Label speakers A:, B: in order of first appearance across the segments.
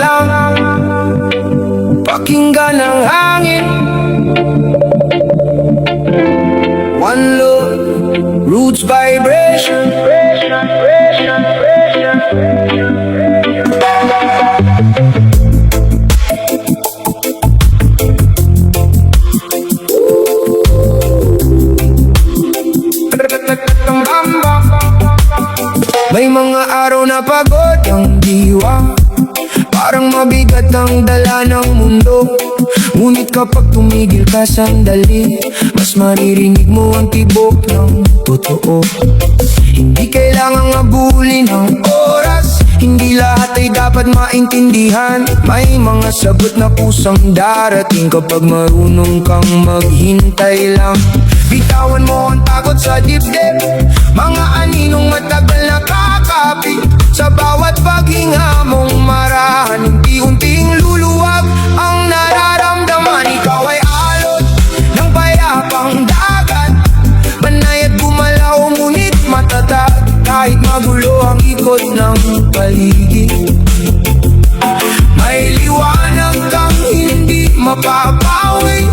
A: lang, pakinggan ang hangin. One love, roots vibration. May mga araw na pagod ang diwa, parang mabigat ang dala ng mundo. Ngunit kapag tumigil ka sandali, mas maririnig mo ang tibok ng totoo. Hindi kailangang abulin ang oras, hindi lahat ay dapat maintindihan. May mga sagot na kusang darating kapag marunong kang maghintay lang. Bitawan mo ang takot sa dibdib, mga aninong matagal nakakapit. Sa bawat paghinga mong marahan, unti-unting luluwag ang nararamdaman. Ikaw ay alon ng payapang dagat, banay at gumalaw ngunit matatag. Kahit magulo ang ikot ng paligid, may liwanag kang hindi mapapawi.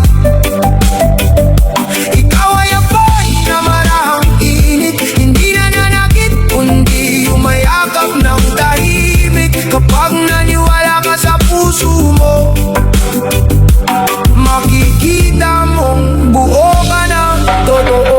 A: Ikaw ay apoy na marahang init, hindi nananakit kundi umayakap ng tahimik. Kapag naniwala ka sa puso mo, makikita mong buo ka ng totoo.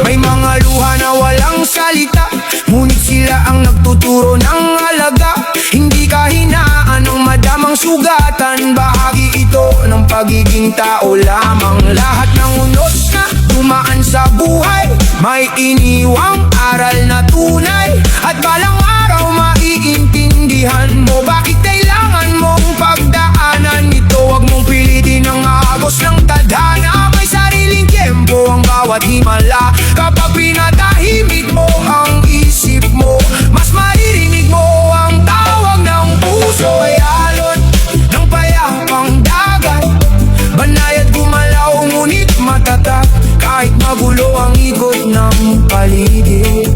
A: May mga luha na walang salita, ngunit sila ang nagtuturo ng halaga. Hindi kahinaan ang madamang sugatan, bahagi ito ng pagiging tao lamang. Lahat ng unos na dumaan sa buhay, may iniwang aral na tunay. At balang araw maiintindihan mo bakit kailangan mong pagdaanan ito. Huwag mong pilitin ang agos ng tadhana, may sariling tiyempo ang bawat himala. Kapag pinatahimik mo ang isip mo, mas maririnig mo ang tawag ng puso. Ay alon ng payapang dagat, banay at gumalaw ngunit matatag. Kahit magulo ang ikot ng paligid,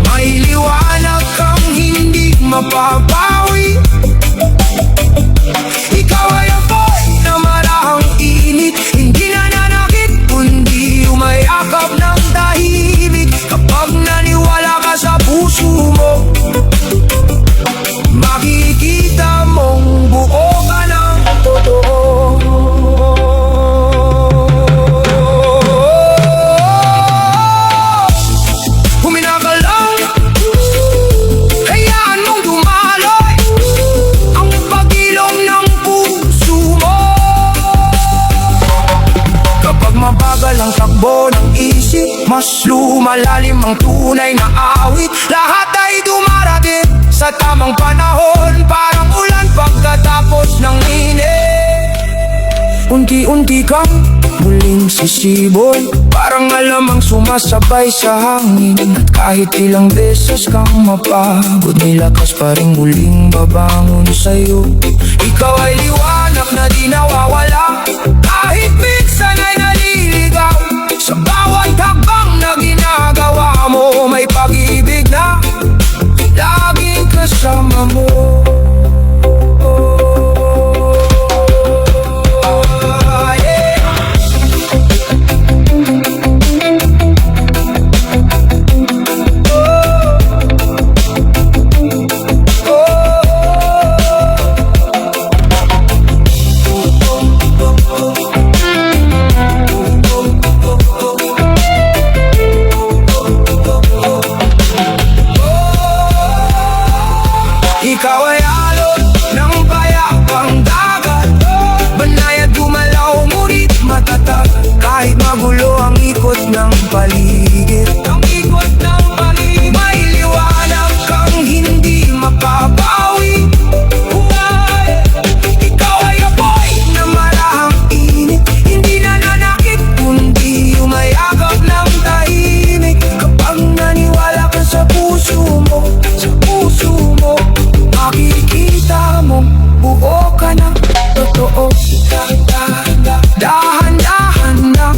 A: may liwanag kang hindi mapapawi. Ikaw ay apoy na marahang init, hindi nananakit kundi umayakap ng tahimik. Kapag naniwala ka sa puso mo, makikita mong buo ka ng totoo. Humina ka lang, hayaan mong dumaloy ang pag-ilong ng puso mo. Kapag mabagal ang takbo ng isip, mas lumalalim ang tunay na awit. Lahat ay dumarating sa tamang panahon, parang ulan pagkatapos ng init. Unti-unti kang muling sisibol, parang alamang sumasabay sa hangin. At kahit ilang beses kang mapagod, may lakas pa rin muling babangon sa'yo. Ikaw ay liwanag na di nawawala, kahit minsan ay naliligaw. Sa bawat hakbang na ginagawa mo, may pag-ibig na laging kasama mo. Ikaw ay alon ng payapang dagat, banay at gumalaw ngunit matatag. Kahit magulo ang ikot ng paligid, may liwanag kang hindi mapapawi. Ikaw ay apoy na marahang init, hindi nananakit kundi umayakap ng tahimik. Kapag naniwala ka sa puso mo, makikita mong buo ka ng totoo. Dahan-dahan na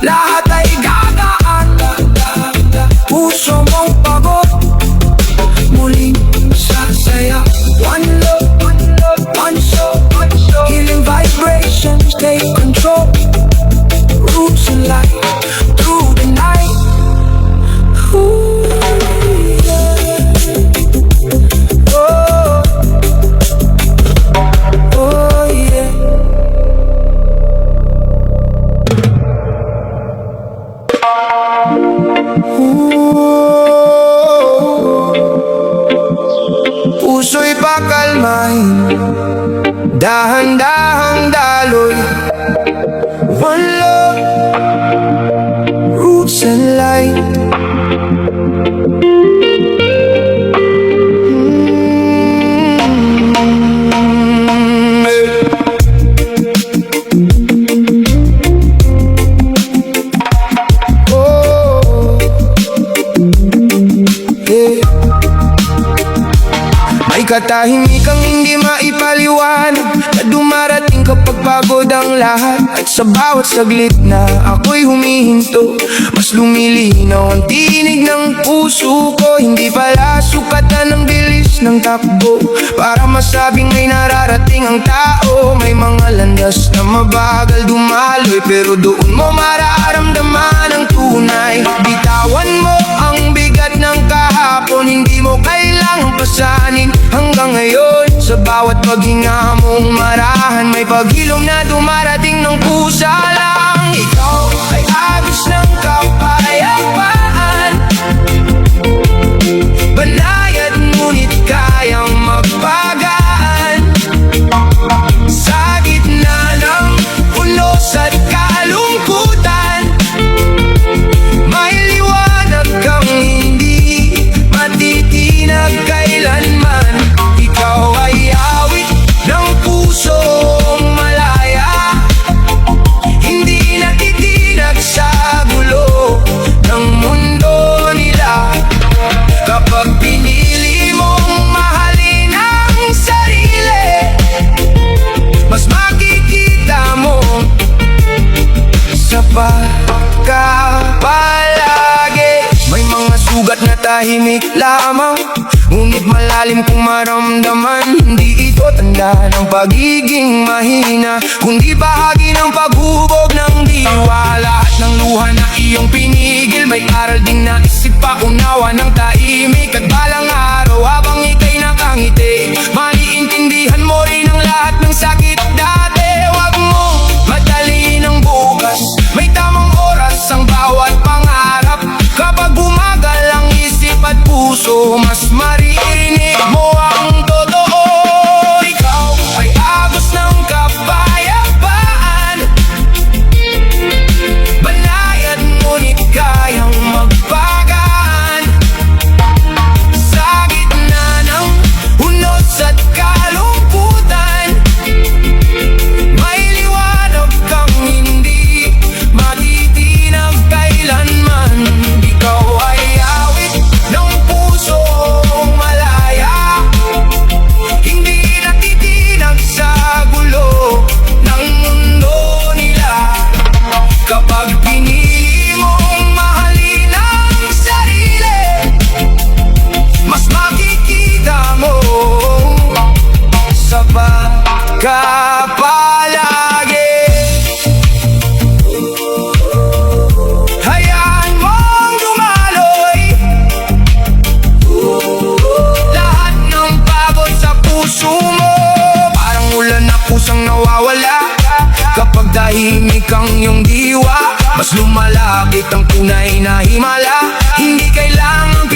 A: lahat ay gagaan. Puso mong pagod, Ooh, yeah. Oh, yeah. Puso'y pakalmahin, dahan-dahang daloy. One love, roots and light. Oh, yeah. May katahimikang hindi maipaliwanag na dumarating kapag pagod ang lahat. At sa bawat saglit na ako'y humihinto, mas lumilinaw ang tinig ng puso ko. Hindi pala sukatan ng bilis ng takbo para masabing may nararating ang tao. May mga landas na mabagal dumaloy, pero doon mo mararamdaman ang tunay. Bitawan mo ang bigat ng kahapon, hindi mo kailangang pasanin hanggang ngayon. Sa bawat paghinga mong marahan, may paghilom na dumarating ng pusa lang. Ikaw ay agos ng kapayapaan, banayad ngunit kayang magpagaan. Sa gitna ng unos at kalungkutan, may liwanag kang hindi matitinag kailanman. Ikaw ay awit ng pusong malaya, hindi natitinag sa gulo ng mundo nila. Kapag pinili mong mahalin ang sarili, mas makikita mo sa pagkapalagi. May mga sugat na tahimik lamang, ngunit malalim kung maramdaman. Hindi ito tanda ng pagiging mahina, kundi bahagi ng paghubog ng diwa. Lahat ng luha na iyong pinigil, may aral ding naisip pa unawa ng tahimik. At balang araw habang ika'y nakangiti, maiintindihan mo rin ang lahat ng sakit dati. Huwag mo madaliin ang bukas, may tamang oras ang bawat pangarap. Kapag bumagal ang isip at puso, mas maririnig mo ang totoo. Ikaw ay agos ng kapayapaan, banayad ngunit kayang magpagaan. Sa gitna ng unos at kalungkutan, may liwanag kang hindi matitinag kailanman. Ikaw ay awit ng pusong malaya, hindi natitinag sa gulo ng mundo nila. Kapag pinili mong mahalin ang sarili, mas makikita mo sa pagkapalagi. Hayaan mong dumaloy lahat ng pagod sa puso mo, parang ulan na kusang nawawala. Kapag tahimik ang iyong diwa, mas lumalapit ang tunay na himala. Hindi kailangang